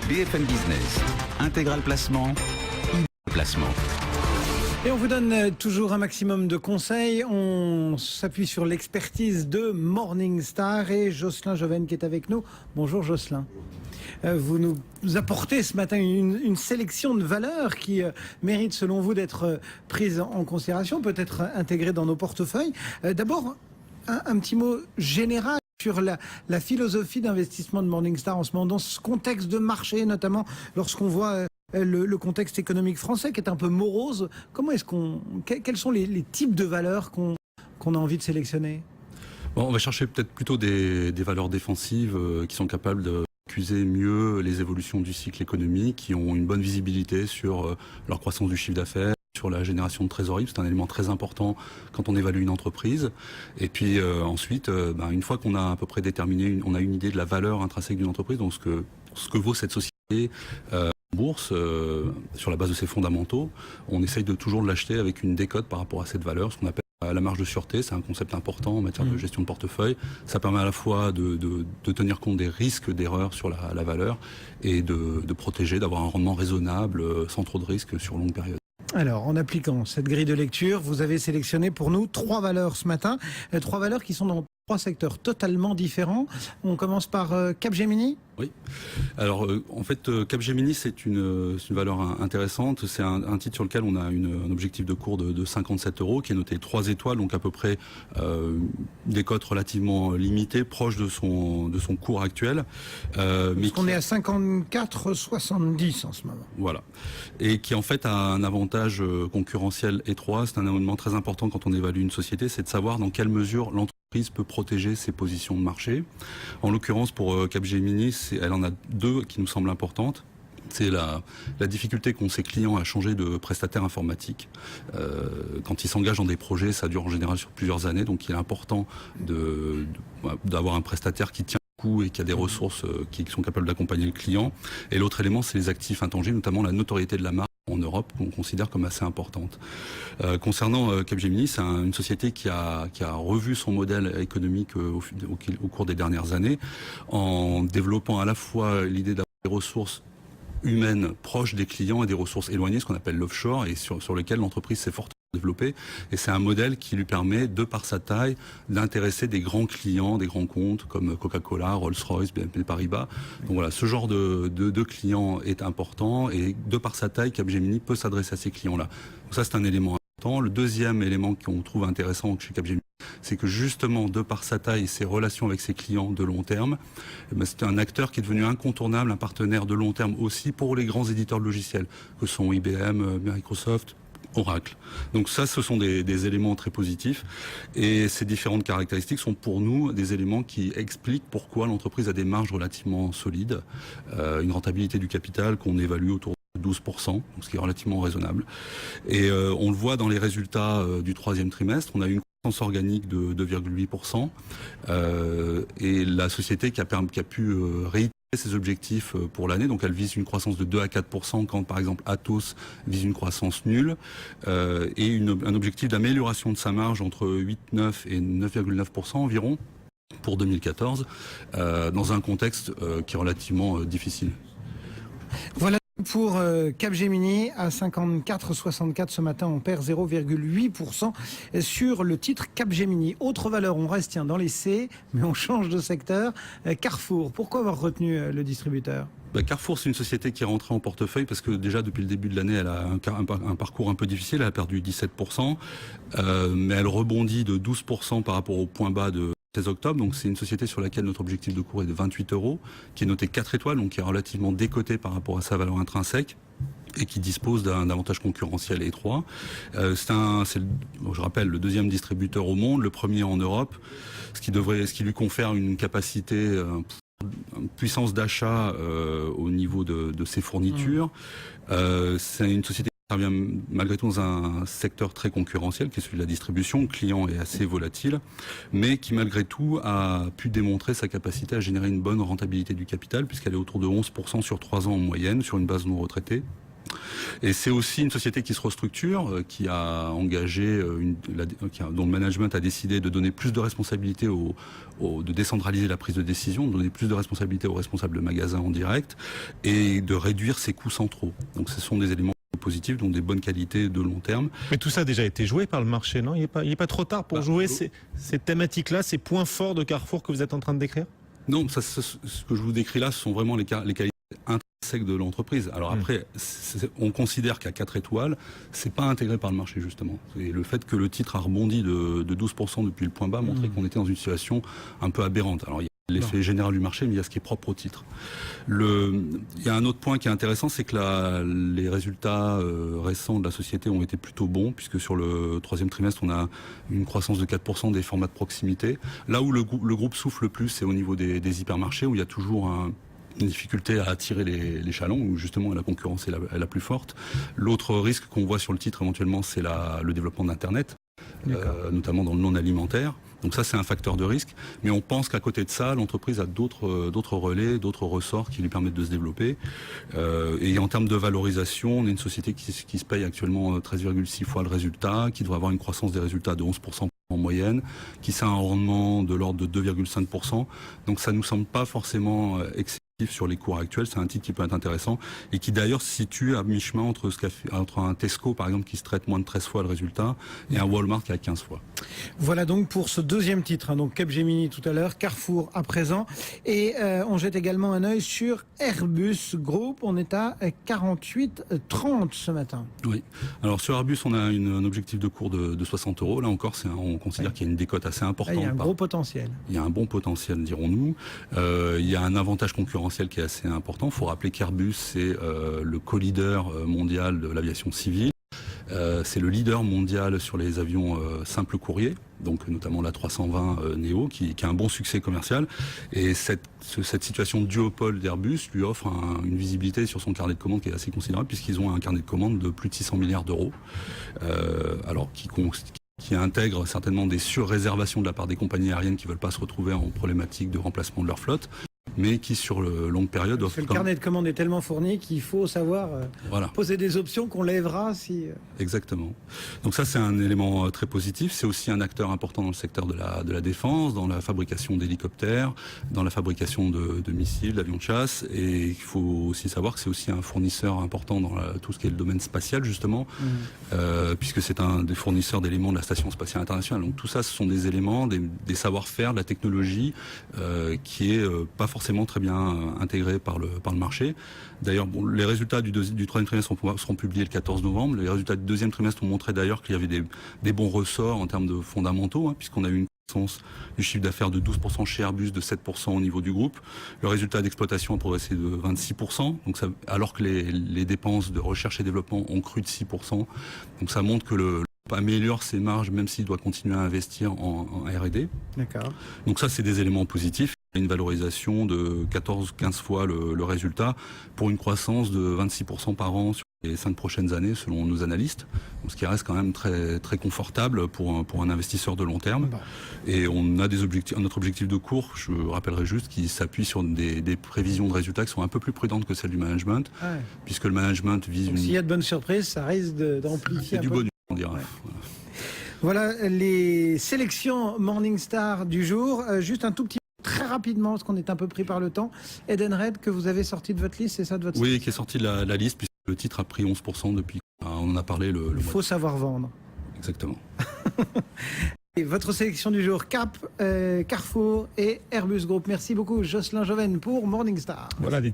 BFM Business, intégral placement, placement. Et on vous donne toujours un maximum de conseils. On s'appuie sur l'expertise de Morningstar et Jocelyn Joven qui est avec nous. Bonjour Jocelyn. Vous nous apportez ce matin une sélection de valeurs qui méritent selon vous d'être prises en considération, peut-être intégrées dans nos portefeuilles. D'abord, un petit mot général sur la philosophie d'investissement de Morningstar en ce moment, dans ce contexte de marché, notamment lorsqu'on voit le contexte économique français qui est un peu morose. Quels sont les types de valeurs qu'on a envie de sélectionner? On va chercher peut-être plutôt des valeurs défensives qui sont capables d'accuser mieux les évolutions du cycle économique, qui ont une bonne visibilité sur leur croissance du chiffre d'affaires, sur la génération de trésorerie. C'est un élément très important quand on évalue une entreprise. Et puis ensuite, une fois qu'on a à peu près déterminé, on a une idée de la valeur intrinsèque d'une entreprise, donc ce que vaut cette société bourse, sur la base de ses fondamentaux, on essaye de toujours l'acheter avec une décote par rapport à cette valeur, ce qu'on appelle la marge de sûreté. C'est un concept important en matière de gestion de portefeuille. Ça permet à la fois de tenir compte des risques d'erreur sur la valeur et de protéger, d'avoir un rendement raisonnable sans trop de risques sur longue période. Alors, en appliquant cette grille de lecture, vous avez sélectionné pour nous 3 valeurs ce matin, 3 valeurs qui sont dans 3 secteurs totalement différents. On commence par Capgemini. Oui. Alors, en fait, Capgemini, c'est une valeur intéressante. C'est un titre sur lequel on a un objectif de cours de 57 €, qui est noté 3 étoiles, donc à peu près des cotes relativement limitées, proches de son cours actuel. Parce qu'on est à 54,70 en ce moment. Voilà. Et qui, en fait, a un avantage concurrentiel étroit. C'est un élément très important quand on évalue une société, c'est de savoir dans quelle mesure l'entreprise peut protéger ses positions de marché. En l'occurrence, pour Capgemini, elle en a 2 qui nous semblent importantes. C'est la difficulté qu'ont ses clients à changer de prestataire informatique. Quand ils s'engagent dans des projets, ça dure en général sur plusieurs années, donc il est important d'avoir un prestataire qui tient le coup et qui a des ressources qui sont capables d'accompagner le client. Et l'autre élément, c'est les actifs intangibles, notamment la notoriété de la marque en Europe, qu'on considère comme assez importante. Concernant Capgemini, c'est une société qui a revu son modèle économique au cours des dernières années, en développant à la fois l'idée d'avoir des ressources humaines proches des clients et des ressources éloignées, ce qu'on appelle l'offshore, et sur lesquelles l'entreprise s'est fortement développée. Et c'est un modèle qui lui permet, de par sa taille, d'intéresser des grands clients, des grands comptes comme Coca-Cola, Rolls-Royce, BNP Paribas. Donc voilà, ce genre de client est important, et de par sa taille, Capgemini peut s'adresser à ces clients-là. Donc ça, c'est un élément important. Le deuxième élément qu'on trouve intéressant chez Capgemini, c'est que justement, de par sa taille et ses relations avec ses clients de long terme, c'est un acteur qui est devenu incontournable, un partenaire de long terme aussi pour les grands éditeurs de logiciels, que sont IBM, Microsoft, Oracle. Donc ça, ce sont des éléments très positifs, et ces différentes caractéristiques sont pour nous des éléments qui expliquent pourquoi l'entreprise a des marges relativement solides, une rentabilité du capital qu'on évalue autour de 12%, ce qui est relativement raisonnable. Et on le voit dans les résultats du 3e trimestre, on a une croissance organique de 2,8%, et la société qui a pu réitérer ses objectifs pour l'année, donc elle vise une croissance de 2 à 4%, quand par exemple Atos vise une croissance nulle, et un objectif d'amélioration de sa marge entre 8,9 et 9,9% environ pour 2014, dans un contexte qui est relativement difficile. Voilà pour Capgemini à 54,64 ce matin, on perd 0,8% sur le titre Capgemini. Autre valeur, on reste dans les C, mais on change de secteur. Carrefour, pourquoi avoir retenu le distributeur ? Carrefour, c'est une société qui est rentrée en portefeuille parce que déjà depuis le début de l'année, elle a un parcours un peu difficile, elle a perdu 17%, mais elle rebondit de 12% par rapport au point bas de 16 octobre, donc c'est une société sur laquelle notre objectif de cours est de 28 €, qui est noté 4 étoiles, donc qui est relativement décoté par rapport à sa valeur intrinsèque, et qui dispose d'un avantage concurrentiel étroit. C'est, je rappelle, le 2e distributeur au monde, le 1er en Europe, ce qui lui confère une capacité, une puissance d'achat au niveau de ses fournitures. C'est une société qui intervient malgré tout dans un secteur très concurrentiel qui est celui de la distribution. Le client est assez volatile, mais qui malgré tout a pu démontrer sa capacité à générer une bonne rentabilité du capital, puisqu'elle est autour de 11% sur 3 ans en moyenne, sur une base non retraitée. Et c'est aussi une société qui se restructure, qui a engagé, dont le management a décidé de donner plus de responsabilités, de décentraliser la prise de décision, de donner plus de responsabilités aux responsables de magasins en direct et de réduire ses coûts centraux. Donc ce sont des éléments positifs, donc des bonnes qualités de long terme. Mais tout ça a déjà été joué par le marché, non? Il n'est pas trop tard pour jouer ces thématiques-là, ces points forts de Carrefour que vous êtes en train de décrire? Non, ce que je vous décris là, ce sont vraiment les qualités intrinsèques de l'entreprise. Alors après, on considère qu'à 4 étoiles, c'est pas intégré par le marché justement. Et le fait que le titre a rebondi de 12% depuis le point bas montrait qu'on était dans une situation un peu aberrante. Alors il y a l'effet général du marché, mais il y a ce qui est propre au titre. Il y a un autre point qui est intéressant, c'est que les résultats récents de la société ont été plutôt bons, puisque sur le troisième trimestre, on a une croissance de 4% des formats de proximité. Là où le groupe souffle le plus, c'est au niveau des hypermarchés, où il y a toujours une difficulté à attirer les chalands, où justement la concurrence est la plus forte. L'autre risque qu'on voit sur le titre éventuellement, c'est le développement d'Internet, notamment dans le non alimentaire. Donc ça, c'est un facteur de risque. Mais on pense qu'à côté de ça, l'entreprise a d'autres relais, d'autres ressorts qui lui permettent de se développer. Et en termes de valorisation, on est une société qui se paye actuellement 13,6 fois le résultat, qui devrait avoir une croissance des résultats de 11% en moyenne, qui a un rendement de l'ordre de 2,5%. Donc ça ne nous semble pas forcément excessif sur les cours actuels. C'est un titre qui peut être intéressant et qui d'ailleurs se situe à mi-chemin entre un Tesco par exemple qui se traite moins de 13 fois le résultat et un Walmart qui a 15 fois. Voilà donc pour ce deuxième titre, hein, donc Capgemini tout à l'heure, Carrefour à présent, et on jette également un œil sur Airbus Group. On est à 48,30 ce matin. Oui. Alors sur Airbus, on a un objectif de cours de 60 €. Là encore, on considère qu'il y a une décote assez importante. Il y a un gros potentiel. Il y a un bon potentiel, dirons-nous. Il y a un avantage concurrentiel qui est assez important. Il faut rappeler qu'Airbus, c'est le co-leader mondial de l'aviation civile. C'est le leader mondial sur les avions simples courriers, donc notamment la 320 Neo, qui a un bon succès commercial. Et cette situation de duopole d'Airbus lui offre une visibilité sur son carnet de commandes qui est assez considérable, puisqu'ils ont un carnet de commandes de plus de 600 milliards d'euros, alors qui intègre certainement des surréservations de la part des compagnies aériennes qui ne veulent pas se retrouver en problématique de remplacement de leur flotte, mais qui sur longue période offre... Le carnet de commandes est tellement fourni qu'il faut savoir poser des options qu'on lèvera si... Exactement. Donc ça, c'est un élément très positif. C'est aussi un acteur important dans le secteur de la défense, dans la fabrication d'hélicoptères, dans la fabrication de missiles, d'avions de chasse. Et il faut aussi savoir que c'est aussi un fournisseur important dans tout ce qui est le domaine spatial, justement, puisque c'est un des fournisseurs d'éléments de la Station spatiale internationale. Donc tout ça, ce sont des éléments, des savoir-faire, de la technologie qui est pas forcément très bien intégré par le marché. D'ailleurs, les résultats du troisième trimestre seront publiés le 14 novembre. Les résultats du deuxième trimestre ont montré d'ailleurs qu'il y avait des bons ressorts en termes de fondamentaux, puisqu'on a eu une croissance du chiffre d'affaires de 12% chez Airbus, de 7% au niveau du groupe. Le résultat d'exploitation a progressé de 26%, donc alors que les dépenses de recherche et développement ont cru de 6%. Donc ça montre que améliore ses marges, même s'il doit continuer à investir en R&D. D'accord. Donc ça, c'est des éléments positifs. Il y a une valorisation de 14-15 fois le résultat pour une croissance de 26% par an sur les 5 prochaines années, selon nos analystes. Donc, ce qui reste quand même très, très confortable pour un investisseur de long terme. Bon. Et on a notre objectif de cours, je rappellerai juste, qui s'appuie sur des prévisions de résultats qui sont un peu plus prudentes que celles du management, puisque le management vise S'il y a de bonnes surprises, ça risque d'amplifier un peu. Du bonus, on dirait. Voilà les sélections Morningstar du jour. Juste un tout petit très rapidement, parce qu'on est un peu pris par le temps. Edenred, que vous avez sorti de votre liste, c'est ça de votre Oui, qui est sorti de la liste, puisque le titre a pris 11% depuis. On en a parlé le Il faut savoir vendre. Exactement. Et votre sélection du jour, Carrefour et Airbus Group. Merci beaucoup, Jocelyn Joven, pour Morningstar. Voilà des